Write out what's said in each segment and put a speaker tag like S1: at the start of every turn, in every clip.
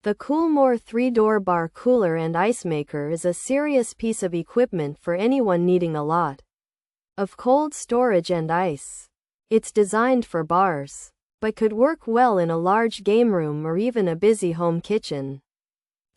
S1: The KoolMore 3-door bar cooler and ice maker is a serious piece of equipment for anyone needing a lot of cold storage and ice. It's designed for bars, but could work well in a large game room or even a busy home kitchen.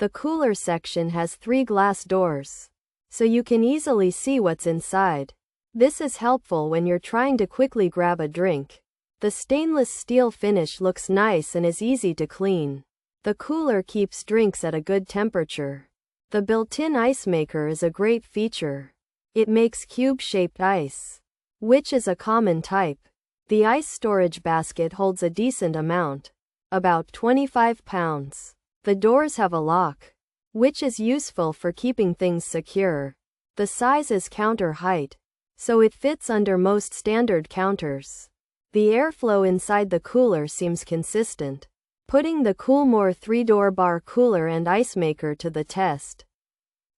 S1: The cooler section has 3 glass doors, so you can easily see what's inside. This is helpful when you're trying to quickly grab a drink. The stainless steel finish looks nice and is easy to clean. The cooler keeps drinks at a good temperature. The built-in ice maker is a great feature. It makes cube-shaped ice, which is a common type. The ice storage basket holds a decent amount, about 25 pounds. The doors have a lock, which is useful for keeping things secure. The size is counter height, so it fits under most standard counters. The airflow inside the cooler seems consistent, putting the KoolMore 3-door bar cooler and ice maker to the test.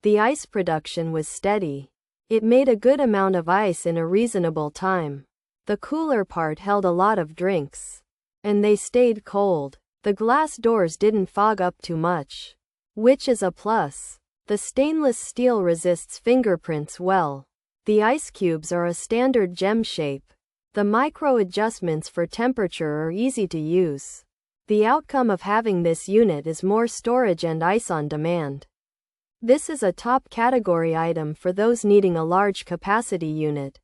S1: The ice production was steady. It made a good amount of ice in a reasonable time. The cooler part held a lot of drinks, and they stayed cold. The glass doors didn't fog up too much, which is a plus. The stainless steel resists fingerprints well. The ice cubes are a standard gem shape. The micro adjustments for temperature are easy to use. The outcome of having this unit is more storage and ice on demand. This is a top category item for those needing a large capacity unit.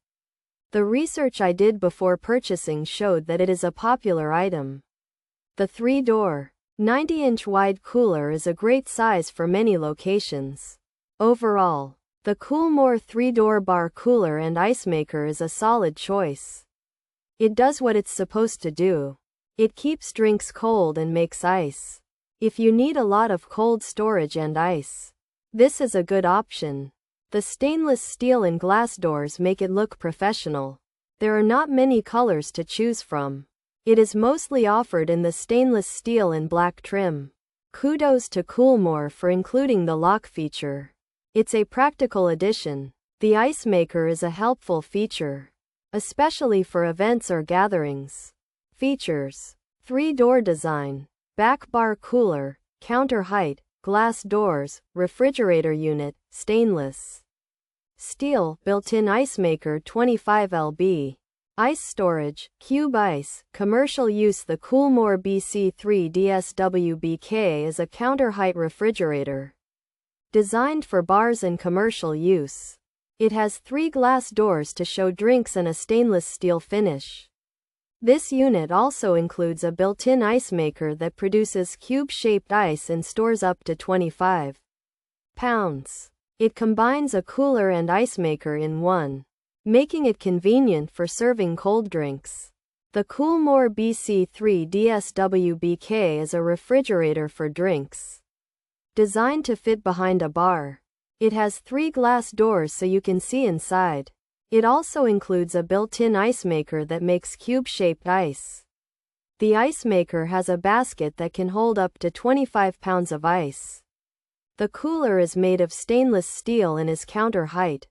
S1: The research I did before purchasing showed that it is a popular item. The 3-door, 90-inch wide cooler is a great size for many locations. Overall, the KoolMore 3-door bar cooler and ice maker is a solid choice. It does what it's supposed to do. It keeps drinks cold and makes ice. If you need a lot of cold storage and ice, this is a good option. The stainless steel and glass doors make it look professional. There are not many colors to choose from. It is mostly offered in the stainless steel and black trim. Kudos to KoolMore for including the lock feature. It's a practical addition. The ice maker is a helpful feature, especially for events or gatherings. Features: 3-door design, back bar cooler, counter height, glass doors, refrigerator unit, stainless steel, built-in ice maker 25 lb. Ice storage, cube ice, commercial use. The KoolMore BC3 DSWBK is a counter height refrigerator, designed for bars and commercial use. It has 3 glass doors to show drinks and a stainless steel finish. This unit also includes a built-in ice maker that produces cube-shaped ice and stores up to 25 pounds. It combines a cooler and ice maker in one, making it convenient for serving cold drinks. The KoolMore BC3 DSWBK is a refrigerator for drinks, designed to fit behind a bar. It has 3 glass doors so you can see inside. It also includes a built-in ice maker that makes cube-shaped ice. The ice maker has a basket that can hold up to 25 pounds of ice. The cooler is made of stainless steel and is counter height,